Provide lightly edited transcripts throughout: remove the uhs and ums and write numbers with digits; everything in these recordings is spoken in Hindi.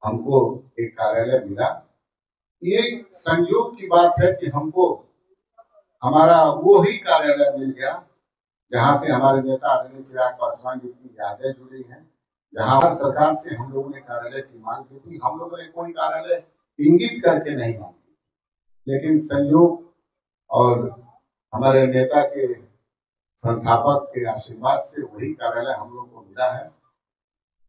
हमको एक कार्यालय मिला। ये संयोग की बात है कि हमको हमारा वो ही कार्यालय मिल गया जहां से हमारे नेता आदरणीय चिराग पासवान जी की यादें जुड़ी हैं, जहां सरकार से हम लोगों ने कार्यालय की मांग की थी। हम लोगों ने कोई कार्यालय इंगित करके नहीं मांगी, लेकिन संयोग और हमारे नेता के संस्थापक के आशीर्वाद से वही कार्यालय हम लोग को मिला है।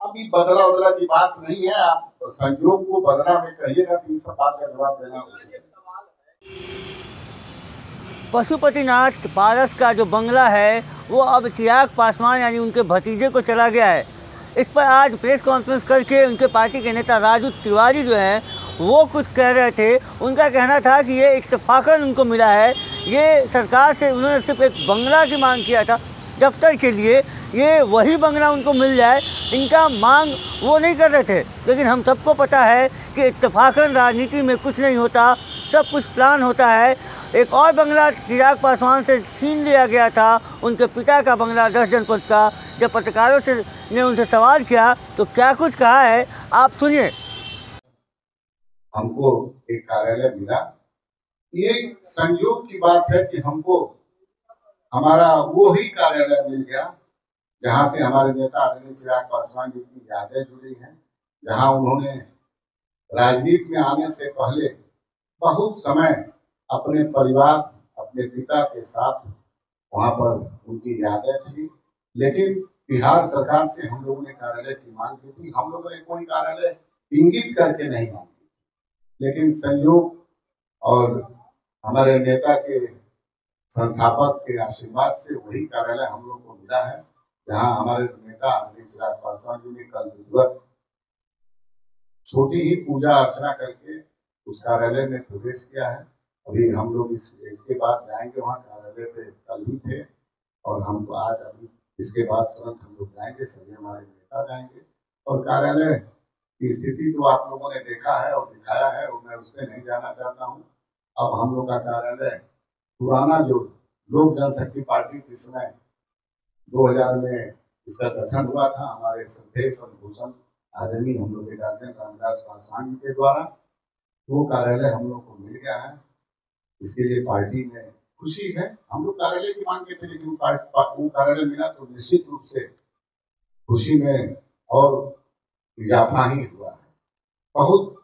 अभी बदला उदला की बात नहीं है, आप संयोग को बदला में कहिएगा तो इस बात का जवाब देना उचित है। पशुपतिनाथ पारस का जो बंगला है वो अब चिराग पासवान यानी उनके भतीजे को चला गया है। इस पर आज प्रेस कॉन्फ्रेंस करके उनके पार्टी के नेता राजू तिवारी जो हैं वो कुछ कह रहे थे। उनका कहना था कि ये इत्तेफाकन उनको मिला है, ये सरकार से उन्होंने सिर्फ एक बंगला की मांग किया था दफ्तर के लिए, ये वही बंगला उनको मिल जाए इनका मांग वो नहीं कर रहे थे। लेकिन हम सबको पता है कि इत्तेफाकन राजनीति में कुछ नहीं होता, सब कुछ प्लान होता है। एक और बंगला चिराग पासवान से छीन लिया गया था, उनके पिता का बंगला 10 जनपद का। जब पत्रकारों से ने उनसे सवाल किया तो क्या कुछ कहा है, आप सुनिए। हमको एक कार्यालय मिला। ये संयोग की बात है कि हमको हमारा वो ही कार्यालय मिल गया जहां से हमारे नेता आदरणीय चिराग पासवान जी की यादें जुड़ी हैं, जहां उन्होंने राजनीति में आने से पहले बहुत समय अपने परिवार, अपने पिता के साथ वहां पर उनकी यादें थी। लेकिन बिहार सरकार से हम लोगों ने कार्यालय की मांग की थी। हम लोगों ने कोई कार्यालय इंगित करके नहीं मांगी, लेकिन संयोग और हमारे नेता के संस्थापक के आशीर्वाद से वही कार्यालय हम लोग को मिला है, जहां हमारे नेता आदरणीय चिराग पासवान जी ने कल विधिवत छोटी ही पूजा अर्चना करके उस कार्यालय में प्रवेश किया है। अभी हम लोग इसके बाद जाएंगे वहाँ कार्यालय पे, कल भी थे और हम आज अभी इसके बाद तुरंत हम लोग जाएंगे, सभी हमारे नेता जाएंगे। और कार्यालय की स्थिति तो आप लोगों ने देखा है और दिखाया है, और मैं उसमें नहीं जाना चाहता हूँ। अब हम लोग का कार्यालय पुराना जो लोक जनशक्ति पार्टी जिसमें 2000 में इसका गठन हुआ था, हमारे श्रद्धेय पद्मभूषण आदरणीय हम लोग के गार्जियन रामविलास पासवान जी के द्वारा, वो कार्यालय हम लोग को मिल गया है। इसके लिए पार्टी में खुशी है। हम लोग कार्यालय की मांग थे, लेकिन वो कार्यालय मिला तो निश्चित रूप से खुशी में और इजाफा ही हुआ है बहुत।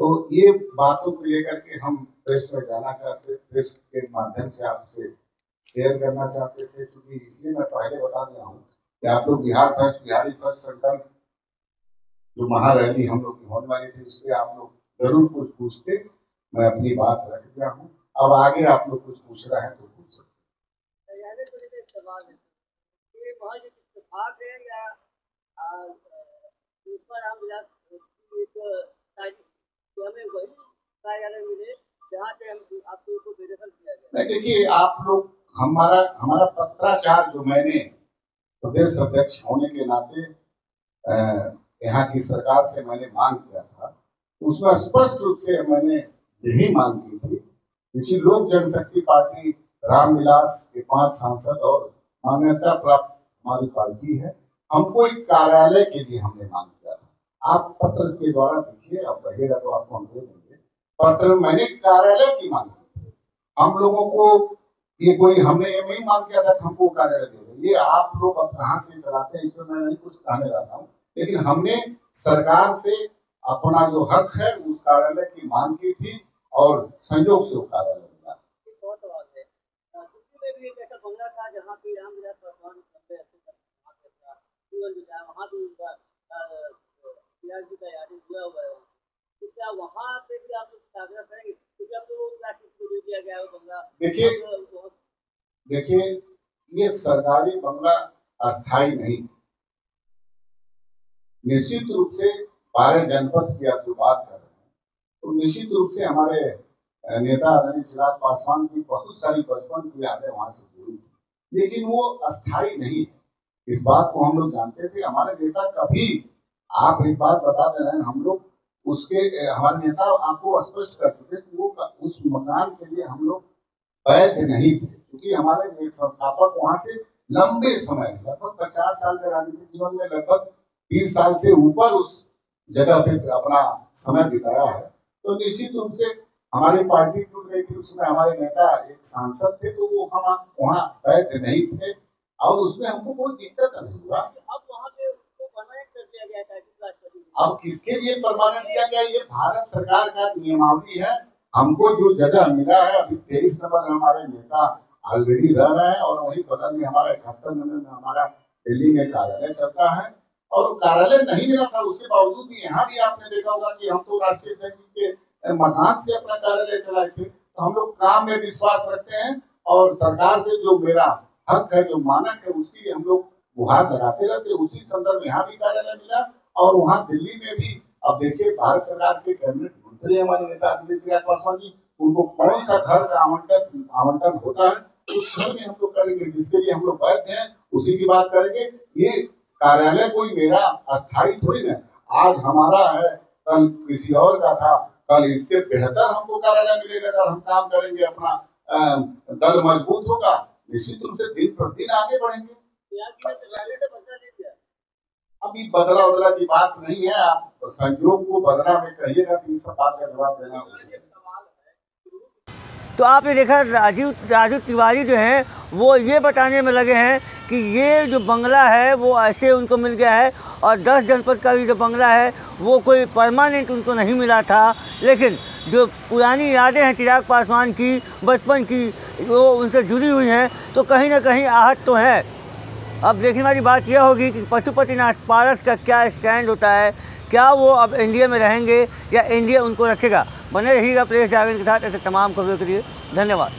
तो ये बातों को लेकर के हम प्रेस में जाना चाहते, प्रेस के माध्यम से आपसे शेयर करना चाहते थे, क्योंकि इसलिए मैं पहले बता दिया हूँ कि आप लोग बिहार फर्स्ट, बिहारी फर्स्ट संकल्प जो महारैली हम लोग की होने वाली थी, उसके आप लोग जरूर कुछ पूछते। मैं अपनी बात रख दिया हूँ, अब आगे आप लोग कुछ पूछ रहे हैं तो पूछ सकते। देखिए आप लोग, हमारा पत्राचार जो मैंने प्रदेश अध्यक्ष होने के नाते यहाँ की सरकार से मैंने मांग किया था, उसमें स्पष्ट रूप से मैंने यही मांग की थी कि लोक जनशक्ति पार्टी रामविलास के 5 सांसद और मान्यता प्राप्त हमारी पार्टी है, हमको एक कार्यालय के लिए हमने मांग किया था। आप पत्र के द्वारा देखिए, अब रहेगा तो आपको हम दे देंगे पत्र। मैंने कार्यालय की मांग की थी। हम लोगों को ये कोई, हमने ये नहीं मांग किया था कि हमको कार्यालय दे दो। ये आप लोग अब कहाँ से चलाते हैं इसमें मैं नहीं कुछ कहने जाता हूँ, लेकिन हमने सरकार से अपना जो हक है उस कार्यालय की मांग की थी और संयोग से वो कार्यालय मिला। देखिए ये सरकारी बंगला अस्थायी नहीं, निश्चित रूप से 12 जनपद की आप जो बात कर रहे हैं, तो निश्चित रूप से हमारे नेता आदरणीय चिराग पासवान की बहुत सारी बचपन की यादें वहां से जुड़ी थी, लेकिन वो अस्थायी नहीं है। इस बात को हम लोग जानते थे। हमारे नेता कभी, आप एक बात बता दे रहे हैं, हम लोग उसके, हमारे नेता आपको स्पष्ट कर चुके कि वो उस मकान के लिए हम लोग वैध नहीं थे, क्योंकि हमारे संस्थापक वहां से लंबे समय, लगभग 50 साल के राजनीतिक जीवन में लगभग 30 साल से ऊपर उस जगह पे अपना समय बिताया है, तो निश्चित रूप से हमारी पार्टी टूट गई थी। उसमें हमारे नेता एक सांसद थे, तो वो हम वहाँ वैध नहीं थे और उसमें हमको कोई दिक्कत नहीं हुआ। अब वहाँ पे उसको परमानेंट कर दिया गया था राष्ट्रपति। अब किसके लिए परमानेंट किया गया? ये भारत सरकार का नियमावली है। हमको जो जगह मिला है, अभी 23 नंबर में हमारे नेता ऑलरेडी रह रहे हैं और वही बगल में हमारा 71 नंबर में हमारा दिल्ली में कार्यालय चलता है। और कार्यालय नहीं मिला था, उसके बावजूद भी यहाँ भी आपने देखा होगा कि हम तो राष्ट्रीय अध्यक्ष के मकान से अपना कार्यालय चलाए थे। तो हम लोग काम में विश्वास रखते हैं और सरकार से जो मेरा हक है, जो मानक है, उसके लिए हम लोग गुहार लगाते रहते। उसी संदर्भ में यहाँ भी कार्यालय मिला और वहाँ दिल्ली में भी। अब देखिए, भारत सरकार के कैबिनेट मंत्री हमारे नेता आदरणीय चिराग पासवान जी, उनको कौन सा घर का आवंटन होता है, उस घर में हम लोग करेंगे। जिसके लिए हम लोग वैध हैं उसी की बात करेंगे। ये कार्यालय कोई मेरा अस्थायी थोड़ी ना, आज हमारा है, कल किसी और का था, कल इससे बेहतर हमको कार्यालय मिलेगा अगर हम काम करेंगे, अपना दल मजबूत होगा, निश्चित रूप से दिन प्रतिदिन आगे बढ़ेंगे। अभी बदला उदला की बात नहीं है, आप संयोग को बदला में कहिएगा तो इस बात का जवाब देना उचित है। तो आपने देखा राजू तिवारी जो हैं वो ये बताने में लगे हैं कि ये जो बंगला है वो ऐसे उनको मिल गया है और 10 जनपद का भी जो बंगला है वो कोई परमानेंट उनको नहीं मिला था। लेकिन जो पुरानी यादें हैं चिराग पासवान की, बचपन की, वो उनसे जुड़ी हुई हैं, तो कहीं ना कहीं आहत तो है। अब देखने वाली बात यह होगी कि पशुपतिनाथ पारस का क्या स्टैंड होता है, क्या वो अब एनडीए में रहेंगे या एनडीए उनको रखेगा। बने रहिएगा प्रेस जागरण के साथ ऐसे तमाम खबरों के लिए। धन्यवाद।